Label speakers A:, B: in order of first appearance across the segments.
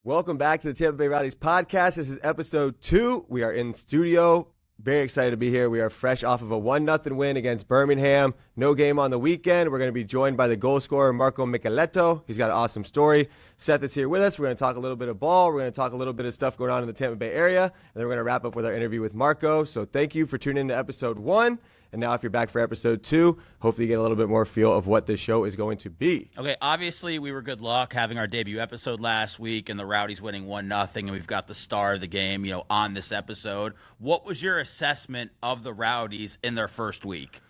A: Welcome back to the Tampa Bay Rowdies podcast. This is episode 2. We are in studio. Very excited to be here. We are fresh off of a 1-0 win against Birmingham. No game on the weekend. We're going to be joined by the goal scorer, Marco Micaletto. He's got an awesome story. Seth is here with us. We're going to talk a little bit of ball. We're going to talk a little bit of stuff going on in the Tampa Bay area. And then we're going to wrap up with our interview with Marco. So thank you for tuning in to episode 1. And now if you're back for episode 2, hopefully you get a little bit more feel of what this show is going to be.
B: Okay, obviously we were good luck having our debut episode last week and the Rowdies winning 1-0, and we've got the star of the game, on this episode. What was your assessment of the Rowdies in their first week?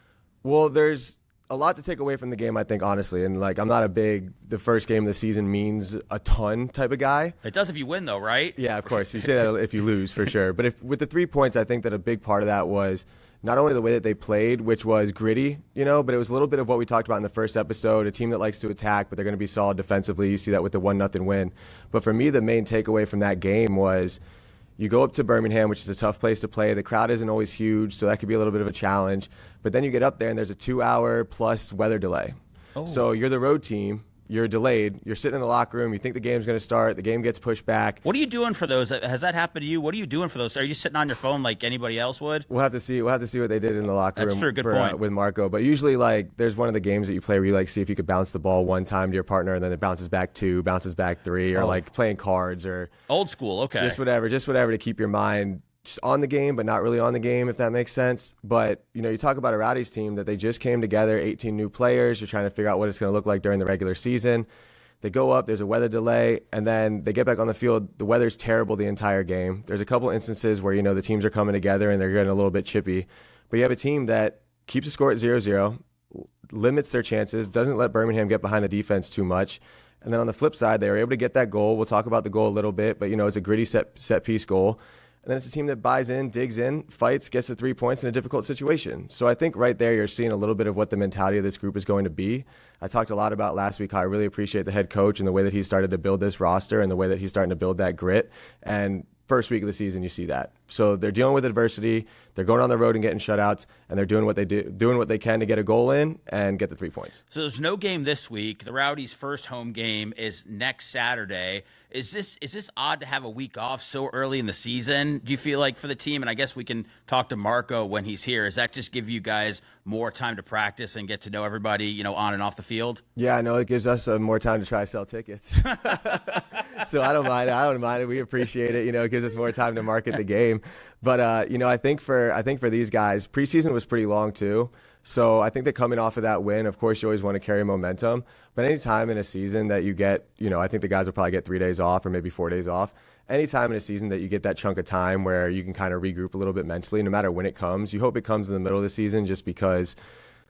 A: Well, there's a lot to take away from the game, I think, honestly. And, I'm not a big, the first game of the season means a ton type of guy.
B: It does if you win, though, right?
A: Yeah, of course. You say that if you lose, for sure. But with the 3 points, I think that a big part of that was not only the way that they played, which was gritty, but it was a little bit of what we talked about in the first episode, a team that likes to attack, but they're going to be solid defensively. You see that with the 1-0 win. But for me, the main takeaway from that game was you go up to Birmingham, which is a tough place to play. The crowd isn't always huge, so that could be a little bit of a challenge. But then you get up there, and there's a 2-hour plus weather delay. Oh. So you're the road team. You're delayed. You're sitting in the locker room. You think the game's going to start. The game gets pushed back.
B: What are you doing for those? Has that happened to you? What are you doing for those? Are you sitting on your phone like anybody else would?
A: We'll have to see. We'll have to see what they did in the locker room.
B: That's true. Good point.
A: With Marco. But usually, there's one of the games that you play where you see if you could bounce the ball one time to your partner, and then it bounces back 2, bounces back 3, or playing cards or
B: old school. Okay.
A: Just whatever to keep your mind on the game, but not really on the game, if that makes sense. But, you talk about a Rowdies team that they just came together, 18 new players. You're trying to figure out what it's going to look like during the regular season. They go up, there's a weather delay, and then they get back on the field. The weather's terrible the entire game. There's a couple instances where, the teams are coming together and they're getting a little bit chippy. But you have a team that keeps the score at 0-0, limits their chances, doesn't let Birmingham get behind the defense too much. And then on the flip side, they were able to get that goal. We'll talk about the goal a little bit, but, it's a gritty set piece goal. And then it's a team that buys in, digs in, fights, gets the 3 points in a difficult situation. So I think right there you're seeing a little bit of what the mentality of this group is going to be. I talked a lot about last week how I really appreciate the head coach and the way that he started to build this roster and the way that he's starting to build that grit. And first week of the season, you see that. So they're dealing with adversity. They're going on the road and getting shutouts, and they're doing what they can to get a goal in and get the 3 points.
B: So there's no game this week. The Rowdies' first home game is next Saturday. Is this odd to have a week off so early in the season? Do you feel like for the team, and I guess we can talk to Marco when he's here, does that just give you guys more time to practice and get to know everybody, on and off the field?
A: Yeah, I know it gives us more time to try to sell tickets. So I don't mind it. We appreciate it. It gives us more time to market the game. But I think for these guys, preseason was pretty long too. So I think that coming off of that win, of course, you always want to carry momentum. But any time in a season that you get, I think the guys will probably get 3 days off or maybe 4 days off. Any time in a season that you get that chunk of time where you can kind of regroup a little bit mentally, no matter when it comes. You hope it comes in the middle of the season just because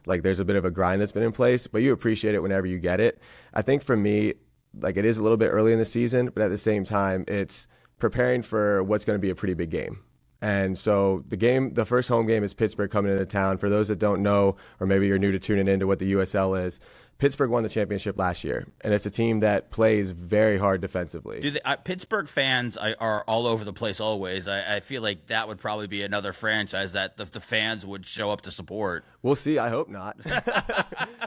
A: there's a bit of a grind that's been in place, but you appreciate it whenever you get it. I think for me, it is a little bit early in the season, but at the same time, it's preparing for what's going to be a pretty big game. And so the first home game is Pittsburgh coming into town. For those that don't know, or maybe you're new to tuning into what the USL is, Pittsburgh won the championship last year, and it's a team that plays very hard defensively.
B: Pittsburgh fans are all over the place always. I feel like that would probably be another franchise that the fans would show up to support.
A: We'll see. I hope not.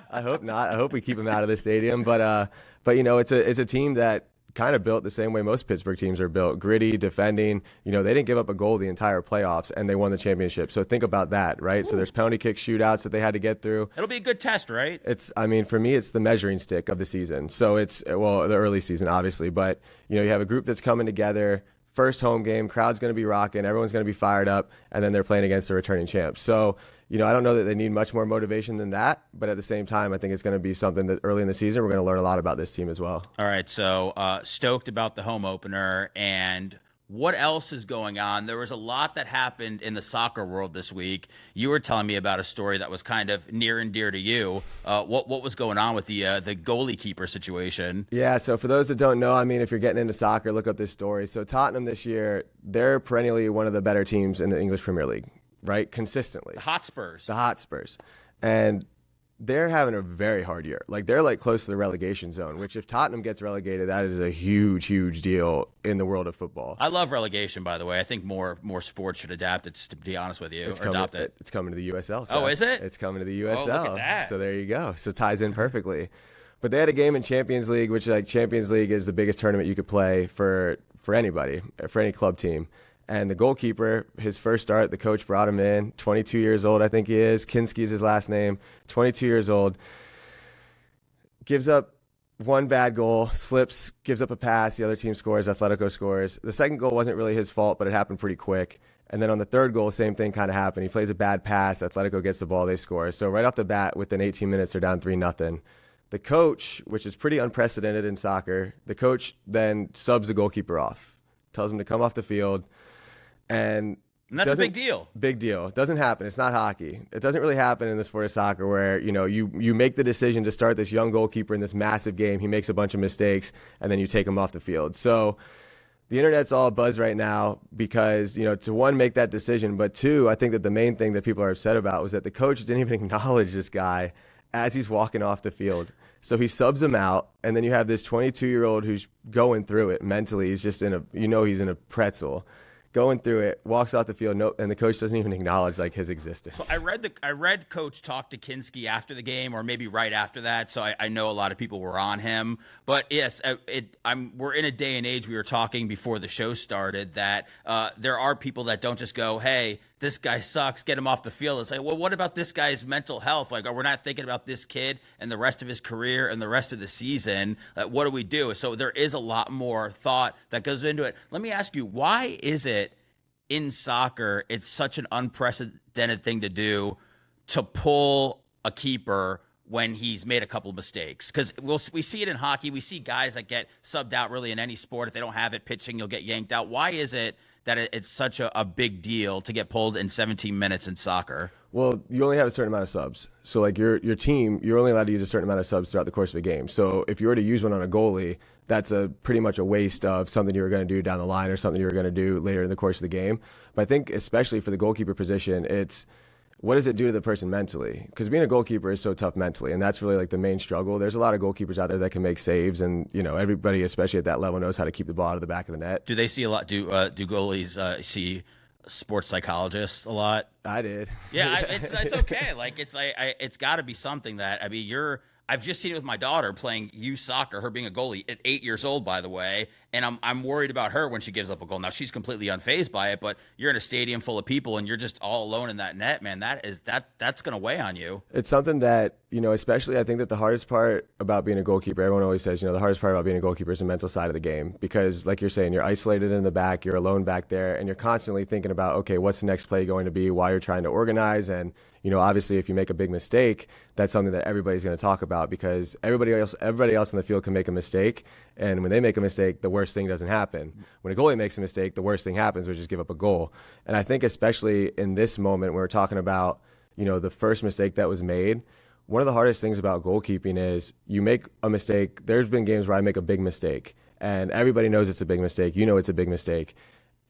A: I hope not. I hope we keep them out of the stadium. But it's a team that kind of built the same way most Pittsburgh teams are built, gritty, defending. They didn't give up a goal the entire playoffs, and they won the championship. So think about that, right? Ooh. So there's penalty kick shootouts that they had to get through.
B: It'll be a good test, right?
A: For me, it's the measuring stick of the season. So it's, the early season, obviously. But, you have a group that's coming together. First home game, crowd's going to be rocking, everyone's going to be fired up, and then they're playing against the returning champs. So, I don't know that they need much more motivation than that, but at the same time, I think it's going to be something that early in the season, we're going to learn a lot about this team as well.
B: All right, so stoked about the home opener, and what else is going on? There was a lot that happened in the soccer world this week. You were telling me about a story that was kind of near and dear to you. What was going on with the goalie keeper situation?
A: Yeah, so for those that don't know, if you're getting into soccer, look up this story. So Tottenham this year, they're perennially one of the better teams in the English Premier League, right? Consistently.
B: The Hotspurs.
A: And they're having a very hard year. They're close to the relegation zone, which if Tottenham gets relegated, that is a huge, huge deal in the world of football.
B: I love relegation, by the way. I think more sports should adapt it, to be honest with you, or adopt it.
A: It's coming to the USL.
B: Oh, is it?
A: It's coming to the USL.
B: Oh, look at that.
A: So there you go. So it ties in perfectly. But they had a game in Champions League, which like Champions League is the biggest tournament you could play for anybody, for any club team. And the goalkeeper, his first start, the coach brought him in, 22 years old, I think he is. Kinski's his last name, 22 years old. Gives up one bad goal, slips, gives up a pass. The other team scores, Atletico scores. The second goal wasn't really his fault, but it happened pretty quick. And then on the third goal, same thing kind of happened. He plays a bad pass. Atletico gets the ball, they score. So right off the bat, within 18 minutes, they're down 3-0. The coach, which is pretty unprecedented in soccer, the coach then subs the goalkeeper off, tells him to come off the field. And
B: that's a big deal.
A: Big deal. It doesn't happen. It's not hockey. It doesn't really happen in the sport of soccer where, you make the decision to start this young goalkeeper in this massive game. He makes a bunch of mistakes, and then you take him off the field. So the internet's all abuzz right now because, to one, make that decision. But two, I think that the main thing that people are upset about was that the coach didn't even acknowledge this guy as he's walking off the field. So he subs him out, and then you have this 22-year-old who's going through it mentally. He's just he's in a pretzel. Going through it, walks off the field, and the coach doesn't even acknowledge like his existence.
B: So I read Coach talk to Kinski after the game, or maybe right after that. So I know a lot of people were on him. But yes, we're in a day and age. We were talking before the show started that there are people that don't just go, "Hey, this guy sucks, get him off the field." It's like, well, what about this guy's mental health? Like, we're not thinking about this kid and the rest of his career and the rest of the season. What do we do? So there is a lot more thought that goes into it. Let me ask you, why is it in soccer it's such an unprecedented thing to do to pull a keeper when he's made a couple of mistakes? Because we see it in hockey. We see guys that get subbed out really in any sport. If they don't have it pitching, you'll get yanked out. Why is it that it's such a big deal to get pulled in 17 minutes in soccer?
A: Well, you only have a certain amount of subs. So like your team, you're only allowed to use a certain amount of subs throughout the course of a game. So if you were to use one on a goalie, that's pretty much a waste of something you were going to do down the line or something you were going to do later in the course of the game. But I think especially for the goalkeeper position, it's what does it do to the person mentally? Because being a goalkeeper is so tough mentally, and that's really like the main struggle. There's a lot of goalkeepers out there that can make saves, and everybody, especially at that level, knows how to keep the ball out of the back of the net.
B: Do they see a lot? Do goalies see sports psychologists a lot?
A: I did.
B: Yeah, it's okay. Like it's got to be something that I've just seen it with my daughter playing youth soccer, her being a goalie at 8 years old, by the way, and I'm worried about her when she gives up a goal. Now, she's completely unfazed by it, but you're in a stadium full of people and you're just all alone in that net, man. That's going to weigh on you.
A: It's something that, especially I think that the hardest part about being a goalkeeper, everyone always says, the hardest part about being a goalkeeper is the mental side of the game because, like you're saying, you're isolated in the back, you're alone back there, and you're constantly thinking about, okay, what's the next play going to be, why you're trying to organize, and obviously if you make a big mistake, that's something that everybody's going to talk about because everybody else in the field can make a mistake. And when they make a mistake, the worst thing doesn't happen. When a goalie makes a mistake, the worst thing happens, which is give up a goal. And I think especially in this moment when we're talking about, the first mistake that was made, one of the hardest things about goalkeeping is you make a mistake. There's been games where I make a big mistake and everybody knows it's a big mistake. It's a big mistake.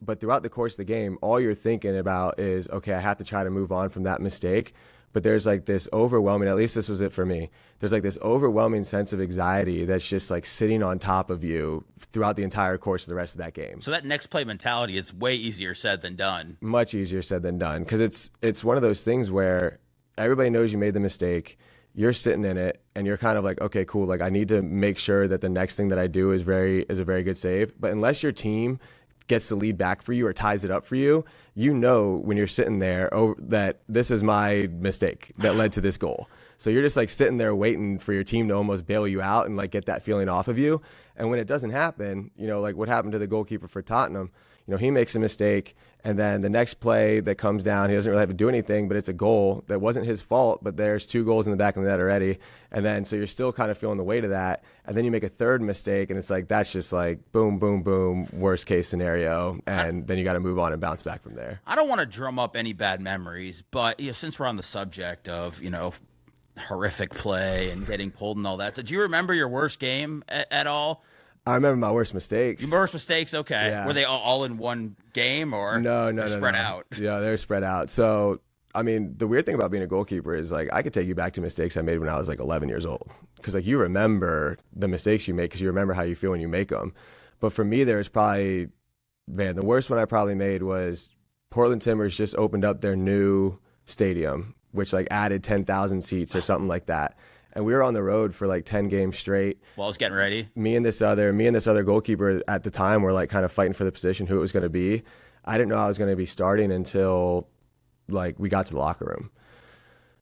A: But throughout the course of the game, all you're thinking about is, okay, I have to try to move on from that mistake. But there's like this overwhelming, at least this was it for me, there's like this overwhelming sense of anxiety that's just like sitting on top of you throughout the entire course of the rest of that game.
B: So that next play mentality is way easier said than done.
A: Much easier said than done because it's one of those things where everybody knows you made the mistake. You're sitting in it and you're kind of like, okay, cool. Like I need to make sure that the next thing that I do is a very good save. But unless your team gets the lead back for you or ties it up for you, when you're sitting there, that this is my mistake that led to this goal. So you're just like sitting there waiting for your team to almost bail you out and like get that feeling off of you. And when it doesn't happen, like what happened to the goalkeeper for Tottenham, he makes a mistake and then the next play that comes down, he doesn't really have to do anything, but it's a goal that wasn't his fault, but there's 2 goals in the back of the net already. And then, so you're still kind of feeling the weight of that. And then you make a third mistake and it's like, that's just like boom, boom, boom, worst case scenario. And then you got to move on and bounce back from there.
B: I don't want to drum up any bad memories, but since we're on the subject of, horrific play and getting pulled and all that. So do you remember your worst game at all?
A: I remember my worst mistakes.
B: Your worst mistakes, okay.
A: Yeah.
B: Were they all in one game or
A: no,
B: spread out?
A: Yeah, they're spread out. So, I mean, the weird thing about being a goalkeeper is like I could take you back to mistakes I made when I was like 11 years old because like you remember the mistakes you make because you remember how you feel when you make them. But for me, there's probably, the worst one I probably made was Portland Timbers just opened up their new stadium, which like added 10,000 seats or something like that. and we were on the road for like 10 games straight.
B: While I was getting ready.
A: Me and this other goalkeeper at the time were like kind of fighting for the position, who it was going to be. I didn't know I was going to be starting until like we got to the locker room,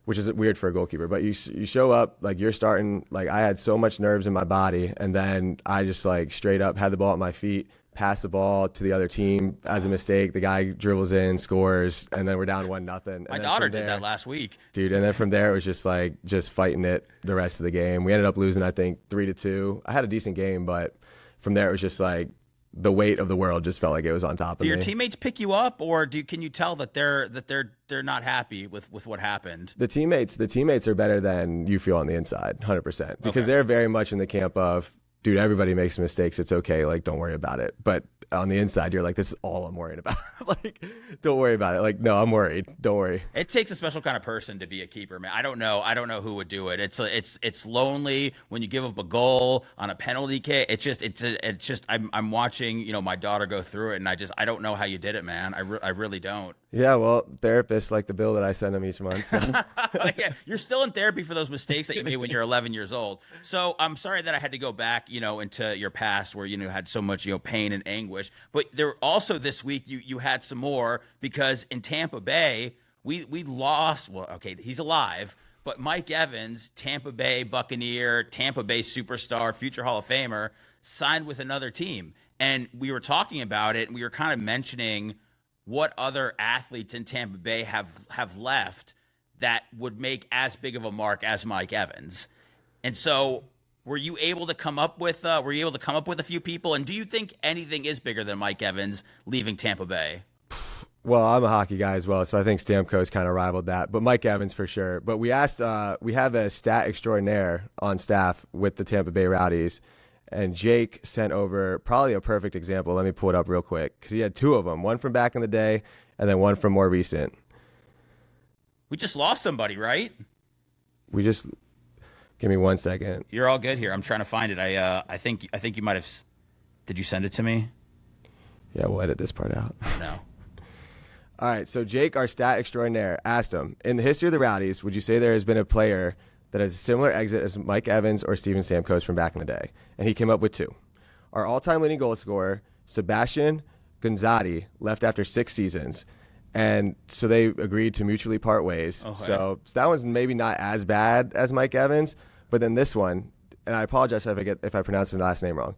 A: which is weird for a goalkeeper. But you show up, like you're starting, like I had so much nerves in my body, and then I just like straight up had the ball at my feet, passed the ball to the other team as a mistake. The guy dribbles in, scores, and then we're down 1-0.
B: My daughter did that last week.
A: Dude, and then from there it was just fighting it the rest of the game. We ended up losing, I think, 3-2. I had a decent game, but from there it was just like the weight of the world just felt like it was on top of me.
B: Do your teammates pick you up, or can you tell that they're not happy with what happened?
A: The teammates are better than you feel on the inside, 100%, because they're very much in the camp of, dude, everybody makes mistakes. It's okay. Like, don't worry about it. But on the inside, you're like, this is all I'm worried about. Like, don't worry about it. Like, no, I'm worried. Don't worry.
B: It takes a special kind of person to be a keeper, man. I don't know who would do it. It's lonely when you give up a goal on a penalty kick. It's just I'm watching, my daughter go through it, and I don't know how you did it, man. I really don't.
A: Yeah, well, therapists like the bill that I send them each month. So.
B: Yeah, you're still in therapy for those mistakes that you made when you're 11 years old. So I'm sorry that I had to go back, into your past where had so much pain and anguish. But there also this week you had some more, because in Tampa Bay we lost. Well, okay, he's alive, but Mike Evans, Tampa Bay Buccaneer, Tampa Bay superstar, future Hall of Famer, signed with another team, and we were talking about it, and we were kind of mentioning what other athletes in Tampa Bay have left that would make as big of a mark as Mike Evans. And so were you able to come up with a few people? And do you think anything is bigger than Mike Evans leaving Tampa Bay?
A: Well, I'm a hockey guy as well, so I think Stamkos kind of rivaled that. But Mike Evans for sure. But we have a stat extraordinaire on staff with the Tampa Bay Rowdies. And Jake sent over probably a perfect example. Let me pull it up real quick, because he had two of them, one from back in the day and then one from more recent.
B: We just lost somebody, right?
A: Give me 1 second.
B: You're all good here. I'm trying to find it. I think you might have. Did you send it to me?
A: Yeah, we'll edit this part out.
B: No.
A: All right, so Jake, our stat extraordinaire, asked him, in the history of the Rowdies, would you say there has been a player that has a similar exit as Mike Evans or Steven Stamkos from back in the day? And he came up with two. Our all-time leading goal scorer, Sebastian Gonzatti, left after 6 seasons. And so they agreed to mutually part ways. Okay. So that one's maybe not as bad as Mike Evans. But then this one, and I apologize if I pronounce his last name wrong,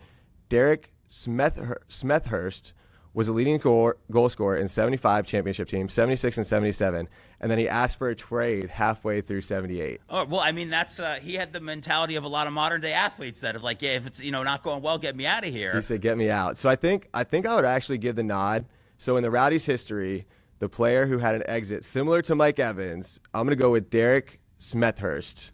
A: Derek Smethurst was a leading goal scorer in 75 championship teams, 76 and 77, and then he asked for a trade halfway through 78.
B: Oh, well, I mean, that's he had the mentality of a lot of modern day athletes that have like, yeah, if it's not going well, get me out of here.
A: He said, get me out. So I think I would actually give the nod. So in the Rowdies' history, the player who had an exit similar to Mike Evans, I'm going to go with Derek Smethurst.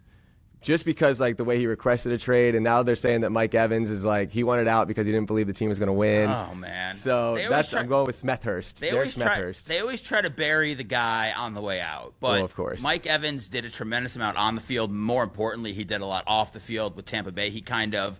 A: Just because, like, the way he requested a trade, and now they're saying that Mike Evans is, like, he wanted out because he didn't believe the team was going to win.
B: Oh, man.
A: So I'm going with Smethurst. Derek Smethurst.
B: They always try to bury the guy on the way out. But
A: well, of course.
B: Mike Evans did a tremendous amount on the field. More importantly, he did a lot off the field with Tampa Bay. He kind of,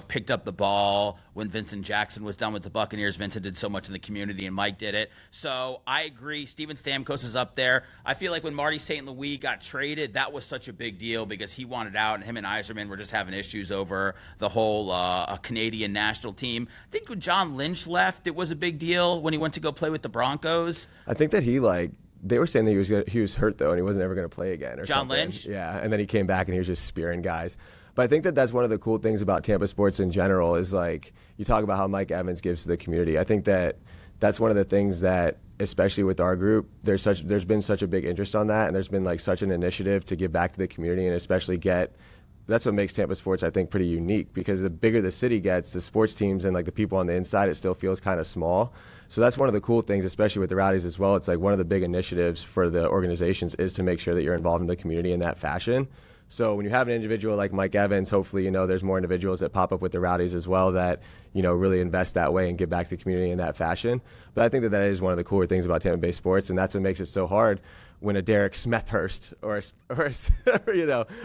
B: picked up the ball when Vincent Jackson was done with the Buccaneers. Vincent did so much in the community, and Mike did it. So I agree. Steven Stamkos is up there. I feel like when Marty St. Louis got traded, that was such a big deal because he wanted out, and him and Yzerman were just having issues over the whole Canadian national team. I think when John Lynch left, it was a big deal when he went to go play with the Broncos.
A: I think that they were saying that he was hurt, though, and he wasn't ever going to play again or
B: John
A: something.
B: Lynch?
A: Yeah, and then he came back, and he was just spearing guys. But I think that that's one of the cool things about Tampa sports in general is, like, you talk about how Mike Evans gives to the community. I think that that's one of the things that, especially with our group, there's been such a big interest on that, and there's been, like, such an initiative to give back to the community and especially that's what makes Tampa sports, I think, pretty unique, because the bigger the city gets, the sports teams and, like, the people on the inside, it still feels kind of small. So that's one of the cool things, especially with the Rowdies as well. It's like one of the big initiatives for the organizations is to make sure that you're involved in the community in that fashion. So when you have an individual like Mike Evans, hopefully, there's more individuals that pop up with the Rowdies as well that, really invest that way and give back to the community in that fashion. But I think that is one of the cooler things about Tampa Bay sports, and that's what makes it so hard when a Derek Smethurst or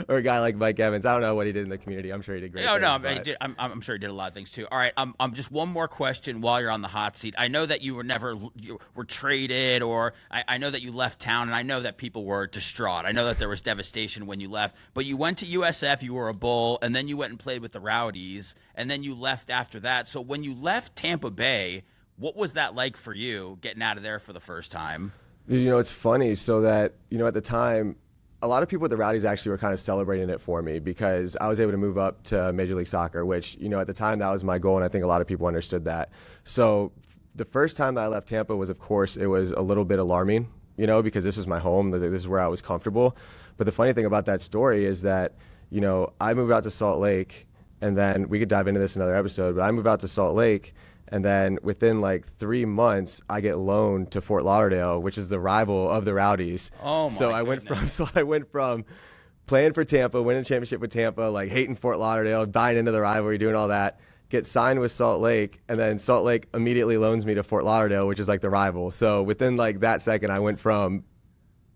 A: or a guy like Mike Evans. I don't know what he did in the community. I'm sure he did great.
B: I'm sure he did a lot of things too. All right, I'm just one more question while you're on the hot seat. I know that you were traded, or I know that you left town, and I know that people were distraught. I know that there was devastation when you left, but you went to USF, you were a Bull, and then you went and played with the Rowdies, and then you left after that. So when you left Tampa Bay, what was that like for you getting out of there for the first time?
A: It's funny. So that, at the time, a lot of people at the Rowdies actually were kind of celebrating it for me because I was able to move up to Major League Soccer, which, at the time that was my goal. And I think a lot of people understood that. So the first time that I left Tampa was, of course, it was a little bit alarming, because this was my home. This is where I was comfortable. But the funny thing about that story is that, I moved out to Salt Lake, and then we could dive into this in another episode, but I moved out to Salt Lake. And then within like 3 months, I get loaned to Fort Lauderdale, which is the rival of the Rowdies.
B: Oh my
A: So I went from playing for Tampa, winning a championship with Tampa, like hating Fort Lauderdale, buying into the rivalry, doing all that, get signed with Salt Lake, and then Salt Lake immediately loans me to Fort Lauderdale, which is like the rival. So within like that second, I went from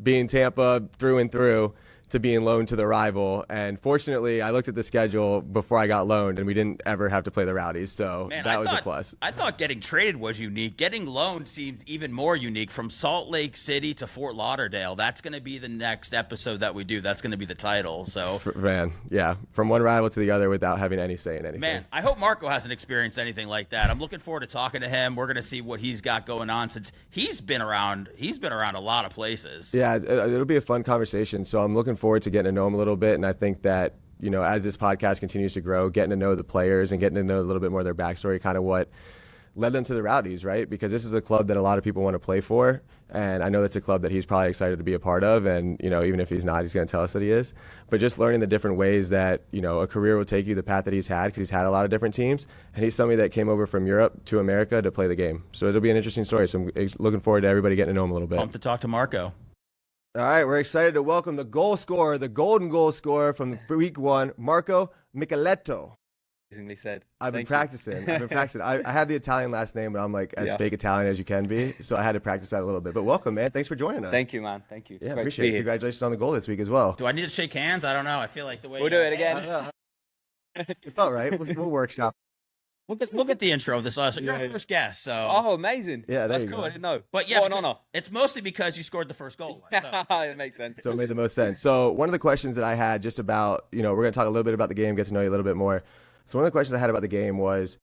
A: being Tampa through and through to being loaned to the rival. And fortunately, I looked at the schedule before I got loaned, and we didn't ever have to play the Rowdies. So that was a plus.
B: I thought getting traded was unique. Getting loaned seemed even more unique. From Salt Lake City to Fort Lauderdale, that's going to be the next episode that we do. That's going to be the title. So,
A: man, yeah, from one rival to the other without having any say in anything.
B: Man, I hope Marco hasn't experienced anything like that. I'm looking forward to talking to him. We're going to see what he's got going on since he's been around. He's been around a lot of places.
A: Yeah, it'll be a fun conversation. So I'm looking forward to getting to know him a little bit. And I think that, as this podcast continues to grow, getting to know the players and getting to know a little bit more of their backstory, kind of what led them to the Rowdies, right? Because this is a club that a lot of people want to play for. And I know that's a club that he's probably excited to be a part of. And, even if he's not, he's going to tell us that he is. But just learning the different ways that, a career will take you, the path that he's had, because he's had a lot of different teams. And he's somebody that came over from Europe to America to play the game. So it'll be an interesting story. So I'm looking forward to everybody getting to know him a little bit.
B: Pumped to talk to Marco.
A: All right, we're excited to welcome the goal scorer, the golden goal scorer from week 1, Marco Micaletto.
C: Amazingly said.
A: I've been practicing. I have the Italian last name, but I'm like as fake Italian as you can be. So I had to practice that a little bit. But welcome, man. Thanks for joining us.
C: Thank you, man. Thank you.
A: Yeah, appreciate it. Congratulations on the goal this week as well.
B: Do I need to shake hands? I don't know. I feel like the way
C: we'll do it again.
A: It felt right. We'll workshop.
B: We'll get the intro of this. So you're our first guest. So
C: amazing.
A: Yeah,
C: that's cool. I didn't know.
B: But yeah,
C: what an honor.
B: It's mostly because you scored the first goal. So.
C: It makes sense.
A: So it made the most sense. So one of the questions that I had just about, we're going to talk a little bit about the game, get to know you a little bit more. So one of the questions I had about the game was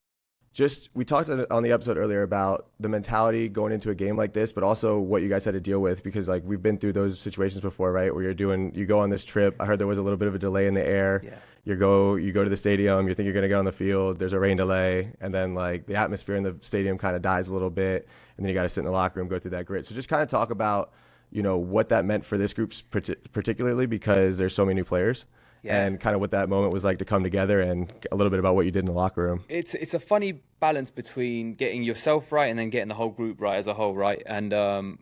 A: we talked on the episode earlier about the mentality going into a game like this, but also what you guys had to deal with, because like we've been through those situations before, right? Where you go on this trip. I heard there was a little bit of a delay in the air.
C: Yeah.
A: You go to the stadium, you think you're going to get on the field, there's a rain delay, and then like the atmosphere in the stadium kind of dies a little bit, and then you got to sit in the locker room, go through that grit. So just kind of talk about, what that meant for this group particularly, because there's so many new players. Yeah. And kind of what that moment was like to come together, and a little bit about what you did in the locker room.
C: It's a funny balance between getting yourself right and then getting the whole group right as a whole, right? And I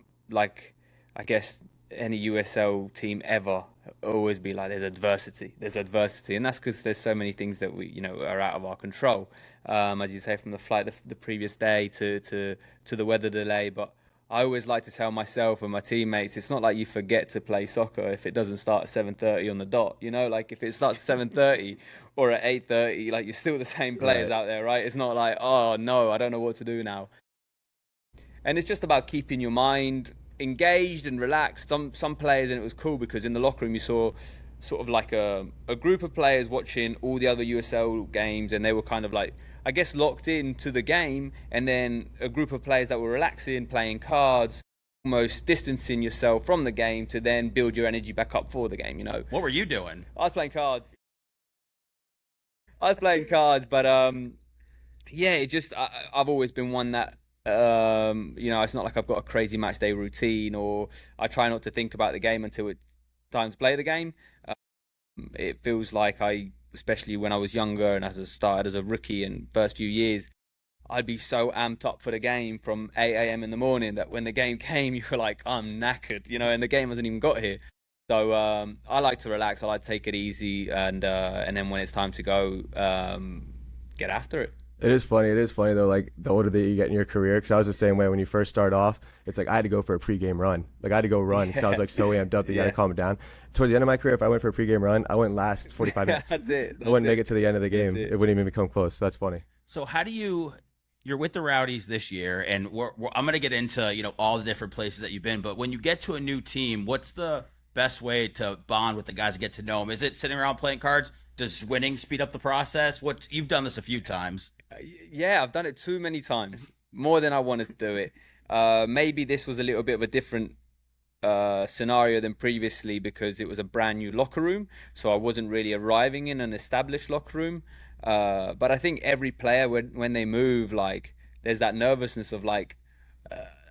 C: guess any USL team ever always be like, there's adversity, and that's because there's so many things that we are out of our control. As you say, from the flight the previous day to the weather delay, but I always like to tell myself and my teammates, it's not like you forget to play soccer if it doesn't start at 7:30 on the dot. Like if it starts at 7:30 or at 8:30, like you're still the same players out there, right? It's not like, oh no, I don't know what to do now. And it's just about keeping your mind engaged and relaxed. Some players, and it was cool because in the locker room you saw sort of like a group of players watching all the other USL games, and they were kind of like, I guess, locked into the game, and then a group of players that were relaxing, playing cards, almost distancing yourself from the game to then build your energy back up for the game,
B: What were you doing?
C: I was playing cards. But it just, I've always been one that, it's not like I've got a crazy match day routine, or I try not to think about the game until it's time to play the game. It feels like especially when I was younger and as I started as a rookie in first few years, I'd be so amped up for the game from 8 a.m. in the morning that when the game came, you were like, I'm knackered, and the game hasn't even got here. So I like to relax. I like to take it easy, and then when it's time to go, get after it.
A: It is funny. It is funny though. Like the older that you get in your career, because I was the same way when you first start off. It's like I had to go for a pregame run. Like I had to go run because I was like so amped up that you got to calm it down. Towards the end of my career, if I went for a pregame run, I wouldn't last 45 minutes.
C: That's it.
A: I wouldn't make it to the end of the game. It wouldn't even become close. So that's funny.
B: So how do you're with the Rowdies this year, and I'm going to get into all the different places that you've been, but when you get to a new team, what's the best way to bond with the guys and get to know them? Is it sitting around playing cards? Does winning speed up the process? You've done this a few times.
C: Yeah, I've done it too many times, more than I wanted to do it. Maybe this was a little bit of a different scenario than previously because it was a brand new locker room, so I wasn't really arriving in an established locker room. But I think every player, when they move, like, there's that nervousness of like,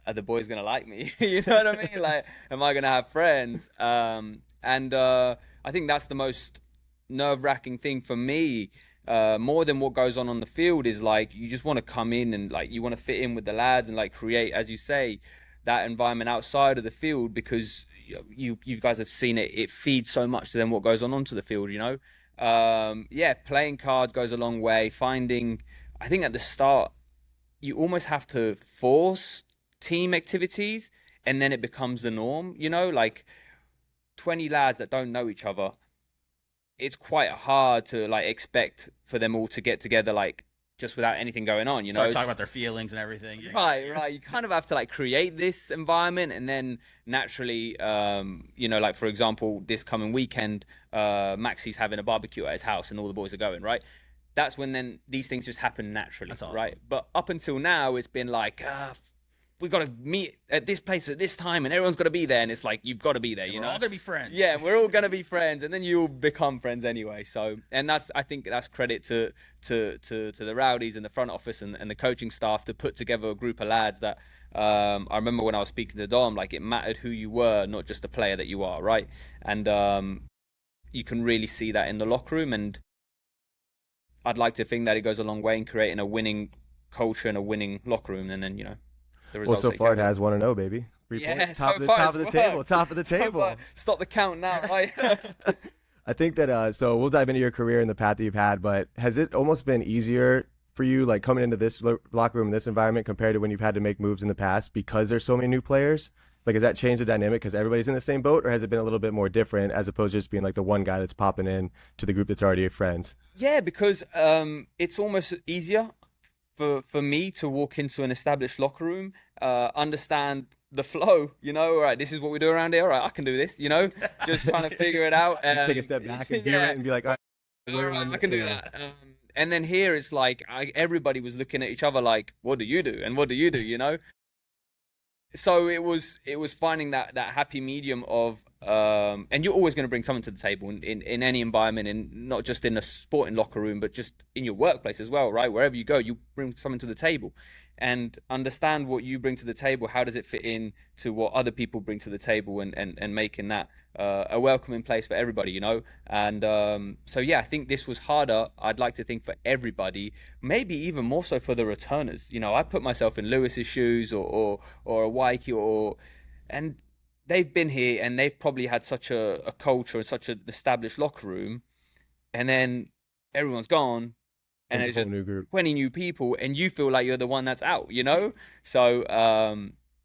C: are the boys gonna like me? You know what I mean? Like, am I gonna have friends? And I think that's the most nerve-wracking thing for me. More than what goes on the field is like you just want to come in and like you want to fit in with the lads and like create, as you say, that environment outside of the field because you guys have seen it. It feeds so much to them what goes on onto the field. Playing cards goes a long way. I think at the start you almost have to force team activities and then it becomes the norm. Like 20 lads that don't know each other. It's quite hard to like expect for them all to get together like just without anything going on,
B: Start talking about their feelings and everything.
C: Right. You kind of have to like create this environment and then naturally, like for example, this coming weekend, Maxi's having a barbecue at his house and all the boys are going, right? That's when then these things just happen naturally,
B: That's awesome.
C: right? But up until now, it's been like, we've got to meet at this place at this time and everyone's got to be there. And it's like, you've got to be there,
B: We're all going to be friends.
C: Yeah, we're all going to be friends. And then you'll become friends anyway. So, and I think that's credit to the Rowdies and the front office and the coaching staff to put together a group of lads that, I remember when I was speaking to Dom, like it mattered who you were, not just the player that you are, right? And you can really see that in the locker room. And I'd like to think that it goes a long way in creating a winning culture and a winning locker room. And then,
A: Well, so far it has 1-0, baby. 3 points. Top of the table. Top of the table.
C: Stop the count now, right?
A: I think that, so we'll dive into your career and the path that you've had, but has it almost been easier for you, like coming into this locker room, this environment, compared to when you've had to make moves in the past because there's so many new players? Like, has that changed the dynamic because everybody's in the same boat, or has it been a little bit more different as opposed to just being like the one guy that's popping in to the group that's already your friends?
C: Yeah, because it's almost easier for me to walk into an established locker room, understand the flow, all right, this is what we do around here, all right, I can do this, just trying to figure it out.
A: Take a step back and hear it and be like, all
C: right, I can do that. And then here it's like everybody was looking at each other like, what do you do? And what do you do, So it was finding that happy medium of, and you're always going to bring something to the table in any environment, and not just in a sporting locker room, but just in your workplace as well, right? Wherever you go, you bring something to the table, and understand what you bring to the table. How does it fit in to what other people bring to the table, and making that a welcoming place for everybody, And so yeah, I think this was harder. I'd like to think for everybody, maybe even more so for the returners. I put myself in Lewis's shoes or a Waiki and they've been here and they've probably had such a culture and such an established locker room, and then everyone's gone. And it's just 20 new people, and you feel like you're the one that's out, So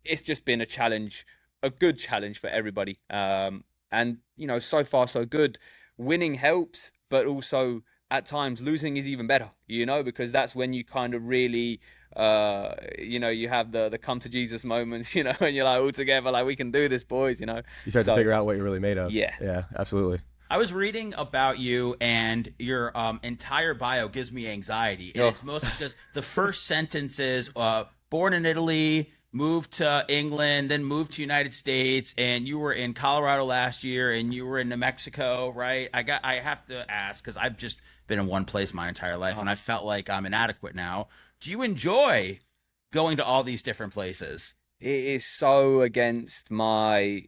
C: it's just been a challenge, a good challenge for everybody. And, so far so good. Winning helps, but also at times losing is even better, because that's when you kind of really, you have the come to Jesus moments, and you're like all together, like we can do this, boys, You
A: start to figure out what you're really made of.
C: Yeah,
A: absolutely.
B: I was reading about you, and your entire bio gives me anxiety. And it's mostly because the first sentence is born in Italy, moved to England, then moved to United States, and you were in Colorado last year, and you were in New Mexico, right? I have to ask, because I've just been in one place my entire life, and I felt like I'm inadequate now. Do you enjoy going to all these different places?
C: It is so against my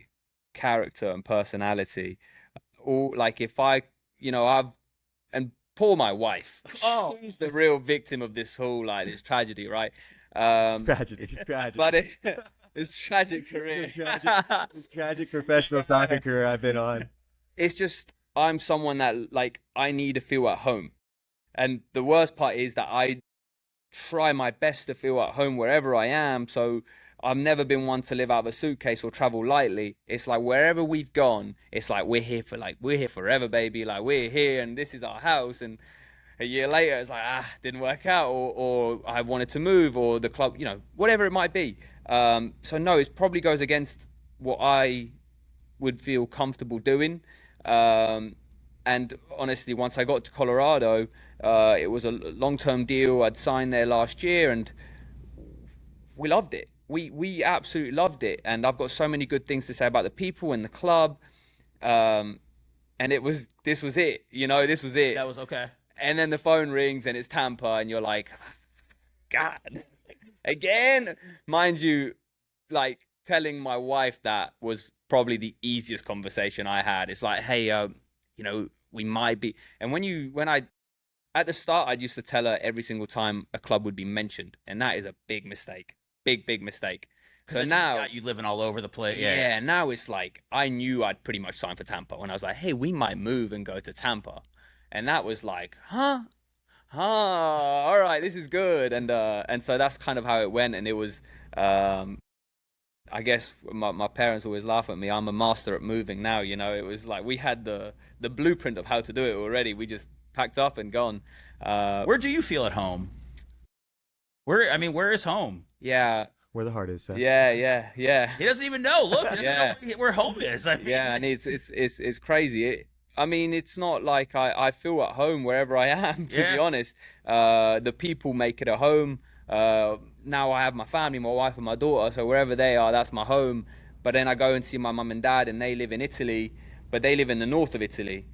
C: character and personality. Like if and poor my wife. She's the real victim of this whole this tragedy, right?
A: Tragedy.
C: But it's tragic career.
A: Tragic professional soccer career I've been on.
C: It's just I'm someone that I need to feel at home, and the worst part is that I try my best to feel at home wherever I am. So I've never been one to live out of a suitcase or travel lightly. It's like wherever we've gone, it's like we're here forever, baby. Like we're here and this is our house. And a year later, it's like, didn't work out, or I wanted to move, or the club, whatever it might be. So no, it probably goes against what I would feel comfortable doing. And honestly, once I got to Colorado, it was a long-term deal. I'd signed there last year, and we loved it. We absolutely loved it. And I've got so many good things to say about the people and the club. And this was it. This was it.
B: That was okay.
C: And then the phone rings, and it's Tampa, and you're like, God, again? Mind you, like, telling my wife that was probably the easiest conversation I had. It's like, hey, we might be. And at the start, I used to tell her every single time a club would be mentioned. And that is a big mistake. Big mistake. So now
B: got you living all over the place.
C: Yeah. Now it's like, I knew I'd pretty much signed for Tampa when I was like, hey, we might move and go to Tampa. And that was like, all right, this is good. And so that's kind of how it went. And it was, I guess my parents always laugh at me. I'm a master at moving now. It was like we had the blueprint of how to do it already. We just packed up and gone.
B: Where do you feel at home? Where is home?
C: Yeah.
A: Where the heart is, Seth.
C: Yeah.
B: He doesn't even know. Look, he doesn't know where home is.
C: Yeah, and it's crazy. It's not like I feel at home wherever I am, to be honest. The people make it a home. Now I have my family, my wife and my daughter, so wherever they are, that's my home. But then I go and see my mum and dad, and they live in Italy, but they live in the north of Italy.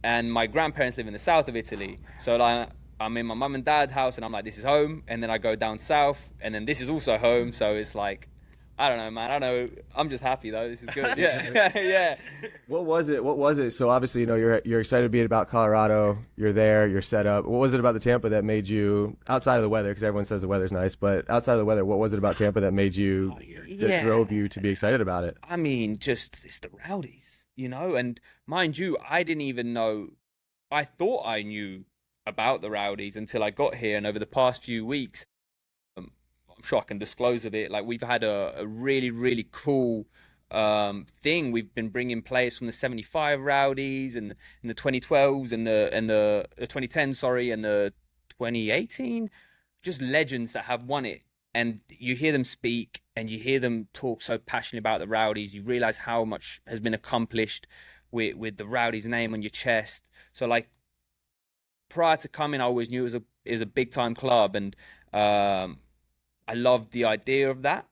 C: And my grandparents live in the south of Italy. So like, I'm in my mum and dad's house, and I'm like, this is home. And then I go down south, and then this is also home. So it's like, I don't know, man. I don't know. I'm just happy though. This is good. Yeah.
A: What was it? So obviously, you're excited to be about Colorado. You're there. You're set up. What was it about the Tampa that made you, outside of the weather, because everyone says the weather's nice, but outside of the weather, what was it about Tampa that made you, that drove you to be excited about it?
C: Just it's the Rowdies, And mind you, I didn't even know. I thought I knew about the Rowdies until I got here, and over the past few weeks, I'm sure I can disclose a bit. Like, we've had a really, really cool thing. We've been bringing players from the 75 Rowdies and the 2012s and the 2010, sorry, and the 2018, just legends that have won it. And you hear them speak and you hear them talk so passionately about the Rowdies. You realize how much has been accomplished with the Rowdies name on your chest. So like, prior to coming, I always knew it was a big time club, and I loved the idea of that.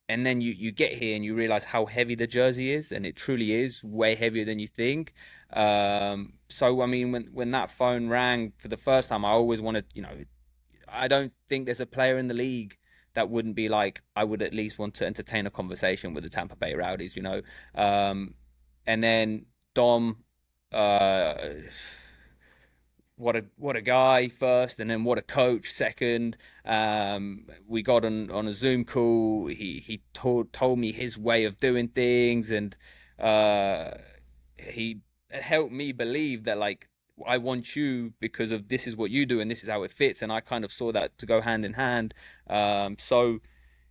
C: And then you get here and you realize how heavy the jersey is, and it truly is way heavier than you think. So when that phone rang for the first time, I always wanted, I don't think there's a player in the league that wouldn't be like, I would at least want to entertain a conversation with the Tampa Bay Rowdies, And then Dom, what a guy first, and then what a coach second. We got on a Zoom call. He told me his way of doing things, and he helped me believe that, like, I want you because of this is what you do and this is how it fits. And I kind of saw that to go hand in hand. So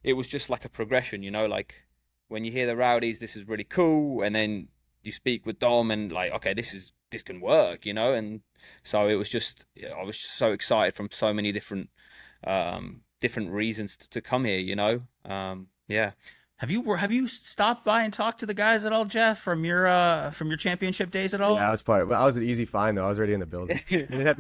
C: it was just like a progression, like when you hear the Rowdies, this is really cool, and then you speak with Dom and like, okay, this can work, And so it was just, I was so excited from so many different reasons to come here, Yeah.
B: Have you stopped by and talked to the guys at all, Jeff, from your championship days at all?
A: Yeah, I was part. Well, I was an easy find though. I was already in the building. They didn't have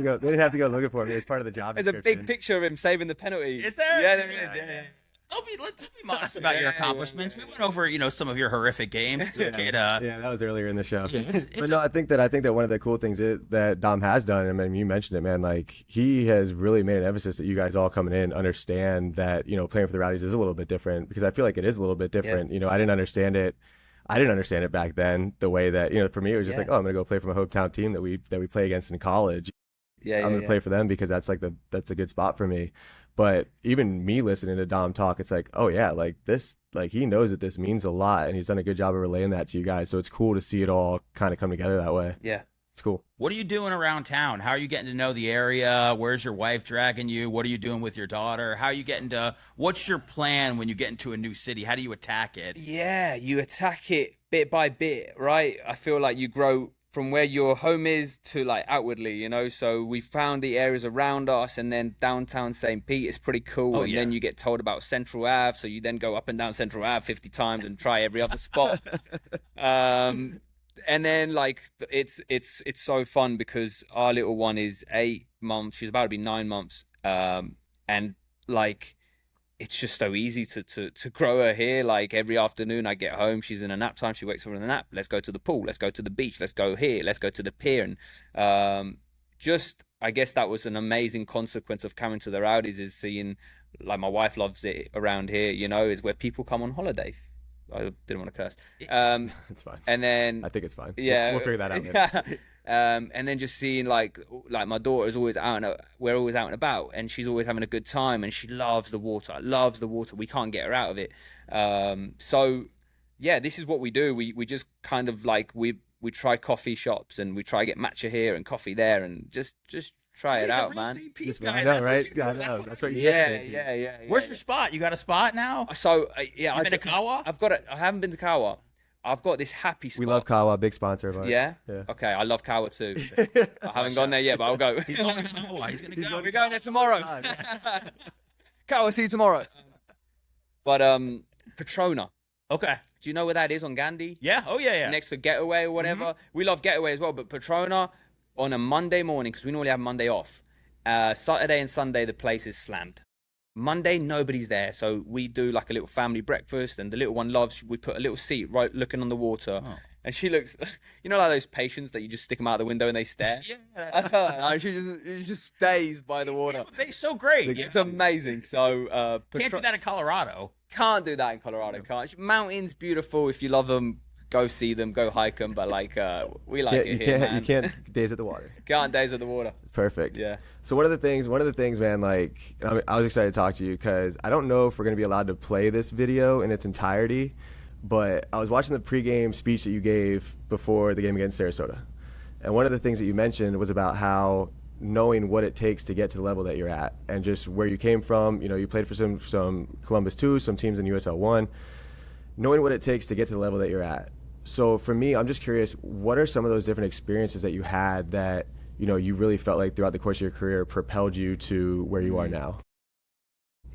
A: to go looking for me. It was part of the job.
C: There's a big picture of him saving the penalty.
B: Is there?
C: Yeah, there is. Yeah.
B: Don't be modest about your accomplishments. We went over, some of your horrific games. It's okay to...
A: Yeah, that was earlier in the show. But no, I think that one of the cool things that Dom has done, and I mean, you mentioned it, man, like he has really made an emphasis that you guys all coming in understand that, playing for the Rowdies is a little bit different, because I feel like it is a little bit different. I didn't understand it. I didn't understand it back then, the way that, for me, it was just like, oh, I'm going to go play for my hometown team that we play against in college. I'm going to play for them because that's a good spot for me. But even me listening to Dom talk, it's like, oh yeah, like this, like he knows that this means a lot, and he's done a good job of relaying that to you guys. So it's cool to see it all kind of come together that way.
C: Yeah,
A: It's cool.
B: What are you doing around town? How are you getting to know the area? Where's your wife dragging you? What are you doing with your daughter? How are you getting to, what's your plan when you get into a new city? How do you attack it?
C: Yeah, you attack it bit by bit, right? I feel like you grow from where your home is to like outwardly, you know. So we found the areas around us, and then downtown St. Pete is pretty cool.
B: Oh,
C: and
B: yeah.
C: then you get told about Central Ave, so you then go up and down Central Ave 50 times and try every other spot. And then like it's so fun because our little one is 8 months. She's about to be 9 months. And like it's just so easy to grow her here. Like every afternoon I get home, she's in a nap time. She wakes up from a nap. Let's go to the pool. Let's go to the beach. Let's go here. Let's go to the pier. And just I guess that was an amazing consequence of coming to the Rowdies, is seeing, like, my wife loves it around here, you know, is where people come on holiday. I didn't want to curse.
A: It's fine.
C: And then
A: I think it's fine.
C: yeah,
A: We'll figure that out later.
C: And then just seeing like my daughter's always out and we're always out and about, and she's always having a good time, and she loves the water. We can't get her out of it. So yeah, this is what we do. We just kind of like we try coffee shops, and we try get matcha here and coffee there, and just try it out, man.
A: I know, right? I know. That's what you
C: Yeah.
B: Where's your spot? You got a spot now?
C: So yeah,
B: Been to Kawa?
C: I've got it. I haven't been to Kawa. I've got this happy spot.
A: We love Kawa, big sponsor of ours.
C: Yeah?
A: Yeah.
C: Okay, I love Kawa too. I haven't gone there yet, but I'll go.
B: He's going to Kawa. He's going to go.
C: We're going there tomorrow. Kawa, see you tomorrow. But Petrona.
B: Okay.
C: Do you know where that is on Gandhi?
B: Yeah. Oh, yeah.
C: Next to Getaway or whatever.
B: Mm-hmm.
C: We love Getaway as well, but Petrona on a Monday morning, because we normally have Monday off. Saturday and Sunday, the place is slammed. Monday, nobody's there, so we do like a little family breakfast, and the little one loves. We put a little seat right looking on the water, and she looks, you know, like those patients that you just stick them out the window and they stare.
B: Yeah.
C: She just stays by the water.
B: They're so great.
C: It's amazing. So
B: Can't do that in Colorado.
C: Can't do that in Colorado. Can't. Mountains beautiful. If you love them, go see them, go hike them. But like we like it here, man.
A: You can't daze at the water.
C: Can't days of the water.
A: It's perfect.
C: Yeah.
A: So one of the things, man, like, I was excited to talk to you because I don't know if we're going to be allowed to play this video in its entirety, but I was watching the pregame speech that you gave before the game against Sarasota. And one of the things that you mentioned was about how knowing what it takes to get to the level that you're at and just where you came from. You know, you played for some Columbus 2, some teams in USL 1, knowing what it takes to get to the level that you're at. So for me, I'm just curious, what are some of those different experiences that you had that, you know, you really felt like throughout the course of your career propelled you to where you are now?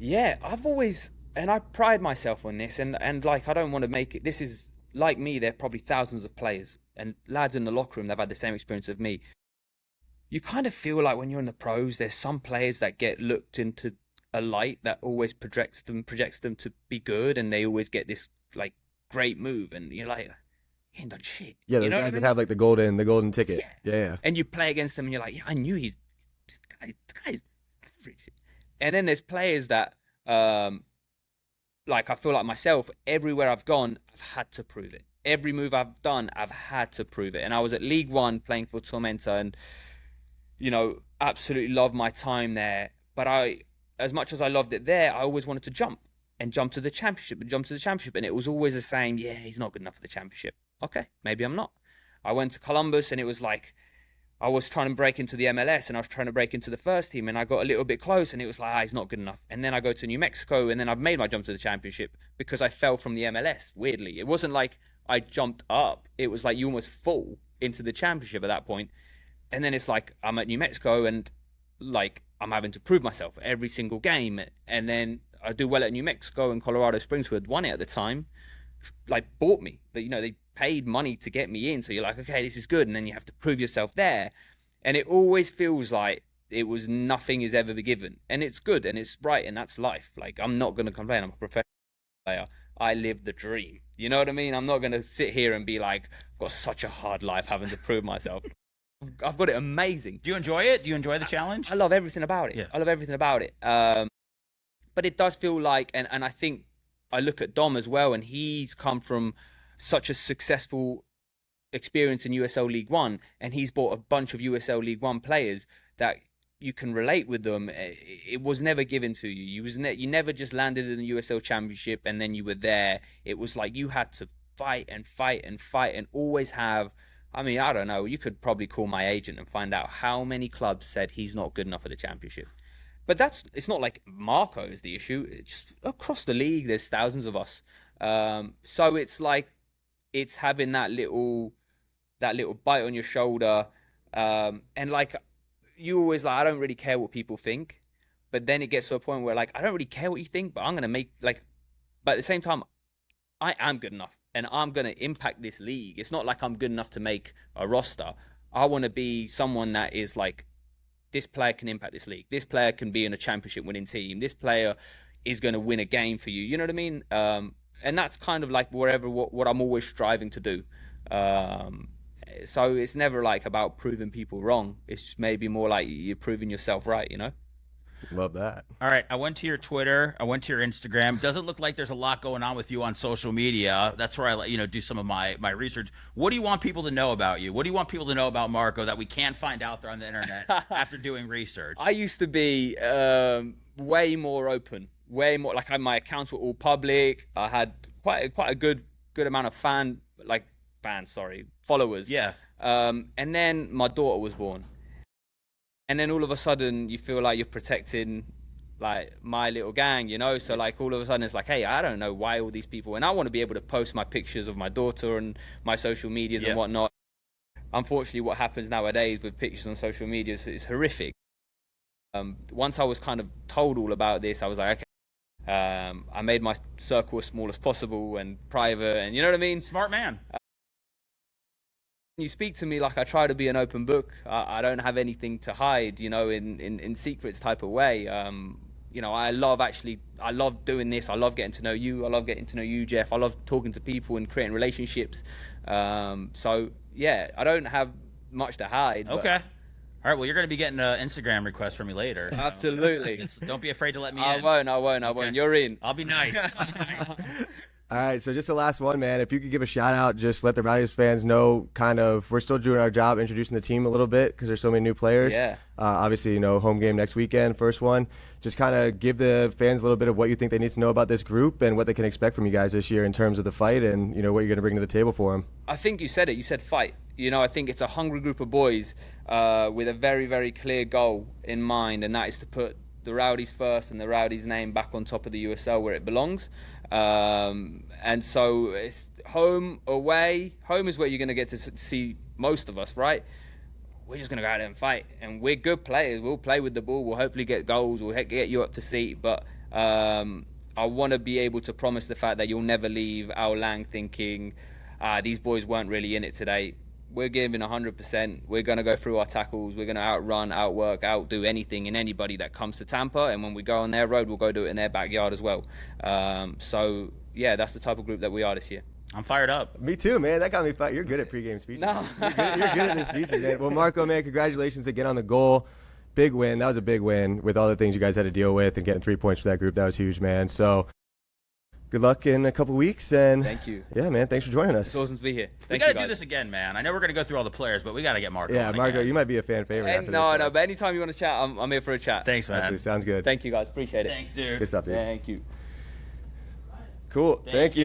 C: Yeah, I've always, and I pride myself on this, and like, I don't want to make it, this is, like me, there are probably thousands of players, and lads in the locker room, they've had the same experience of me. You kind of feel like when you're in the pros, there's some players that get looked into a light that always projects them to be good, and they always get this, like, great move, and you're like, he ain't done shit.
A: Yeah, those guys that have like the golden ticket. Yeah.
C: And you play against them, and you're like, yeah, I knew the guy's average. And then there's players that, like, I feel like myself, everywhere I've gone, I've had to prove it. Every move I've done, I've had to prove it. And I was at League One playing for Tormenta, and, you know, absolutely loved my time there. But as much as I loved it there, I always wanted to jump to the championship. And it was always the same, yeah, he's not good enough for the championship. Okay, maybe I'm not. I went to Columbus, and it was like, I was trying to break into the MLS, and I was trying to break into the first team, and I got a little bit close, and it was like, he's not good enough. And then I go to New Mexico, and then I've made my jump to the championship because I fell from the MLS, weirdly. It wasn't like I jumped up. It was like you almost fall into the championship at that point. And then it's like, I'm at New Mexico, and like, I'm having to prove myself every single game. And then I do well at New Mexico, and Colorado Springs, who had won it at the time, like, bought me. You know, they paid money to get me in, so you're like, okay, this is good, and then you have to prove yourself there, and it always feels like it was nothing is ever given, and it's good and it's right, and that's life. Like, I'm not going to complain. I'm a professional player. I live the dream, you know what I mean? I'm not going to sit here and be like, I've got such a hard life having to prove myself. I've got it amazing.
B: Do you enjoy it? Do you enjoy the challenge?
C: I love everything about it.
B: Yeah.
C: I love everything about it. But it does feel like, and I think I look at Dom as well, and he's come from such a successful experience in USL League One, and he's bought a bunch of USL League One players that you can relate with them. It was never given to you. You never just landed in the USL Championship and then you were there. It was like you had to fight and always have I mean, I don't know. You could probably call my agent and find out how many clubs said he's not good enough for the championship. But it's not like Marco is the issue. It's just across the league, there's thousands of us. So it's like it's having that little bite on your shoulder. And like you always like, I don't really care what people think. But then it gets to a point where like, I don't really care what you think, but I'm going to make like, but at the same time, I am good enough and I'm going to impact this league. It's not like I'm good enough to make a roster. I want to be someone that is like, this player can impact this league. This player can be in a championship winning team. This player is going to win a game for you. You know what I mean? And that's kind of like what I'm always striving to do. So it's never like about proving people wrong. It's just maybe more like you're proving yourself right, you know?
A: Love that.
B: All right, I went to your Twitter. I went to your Instagram. Doesn't look like there's a lot going on with you on social media. That's where I do some of my research. What do you want people to know about you? What do you want people to know about Marco that we can't find out there on the internet after doing research?
C: I used to be way more open, way more like my accounts were all public. I had quite a good amount of followers.
B: Yeah.
C: And then my daughter was born. And then all of a sudden you feel like you're protecting like my little gang, you know? So like all of a sudden it's like, hey, I don't know why all these people, and I want to be able to post my pictures of my daughter and my social medias and whatnot. Unfortunately, what happens nowadays with pictures on social media is horrific. Once I was kind of told all about this, I was like, okay, I made my circle as small as possible and private, and you know what I mean?
B: Smart man.
C: You speak to me like I try to be an open book. I don't have anything to hide, you know, in secrets type of way. You know, I love doing this. I love getting to know you. I love getting to know you, Jeff. I love talking to people and creating relationships. So yeah, I don't have much to hide.
B: Okay. All right. Well, you're going to be getting an Instagram request from me later.
C: Absolutely.
B: Don't be afraid to let me
C: in. I won't. You're in.
B: I'll be nice.
A: All right, so just the last one, man. If you could give a shout out, just let the Rowdies fans know kind of we're still doing our job introducing the team a little bit because there's so many new players.
C: Yeah.
A: Obviously, you know, home game next weekend, first one. Just kind of give the fans a little bit of what you think they need to know about this group and what they can expect from you guys this year in terms of the fight and, you know, what you're going to bring to the table for them.
C: I think you said it. You said fight. You know, I think it's a hungry group of boys with a very, very clear goal in mind, and that is to put the Rowdies first and the Rowdies name back on top of the USL where it belongs. And so it's home, away. Home is where you're going to get to see most of us, right? We're just going to go out there and fight. And we're good players. We'll play with the ball. We'll hopefully get goals. We'll get you up to seat. But I want to be able to promise the fact that you'll never leave Al Lang thinking, these boys weren't really in it today. We're giving 100%. We're going to go through our tackles. We're going to outrun, outwork, outdo anything and anybody that comes to Tampa. And when we go on their road, we'll go do it in their backyard as well. So, yeah, that's the type of group that we are this year.
B: I'm fired up.
A: Me too, man. That got me fired. You're good at pregame speeches.
C: No.
A: You're good at the speeches, man. Well, Marco, man, congratulations again on the goal. Big win. That was a big win with all the things you guys had to deal with and getting 3 points for that group. That was huge, man. So good luck in a couple weeks. And
C: thank you.
A: Yeah, man. Thanks for joining us.
C: It's awesome to be here.
B: We got to do this again, man. I know we're going to go through all the players, but we got to get Marco.
A: Yeah, Marco,
B: again.
A: you might be a fan favorite after
C: No,
A: this.
C: but anytime you want to chat, I'm here for a chat.
B: Thanks, man.
A: Absolutely. Sounds good.
C: Thank you, guys. Appreciate it.
B: Thanks, dude.
A: Good stuff, dude.
C: Thank you.
A: Cool. Thank you.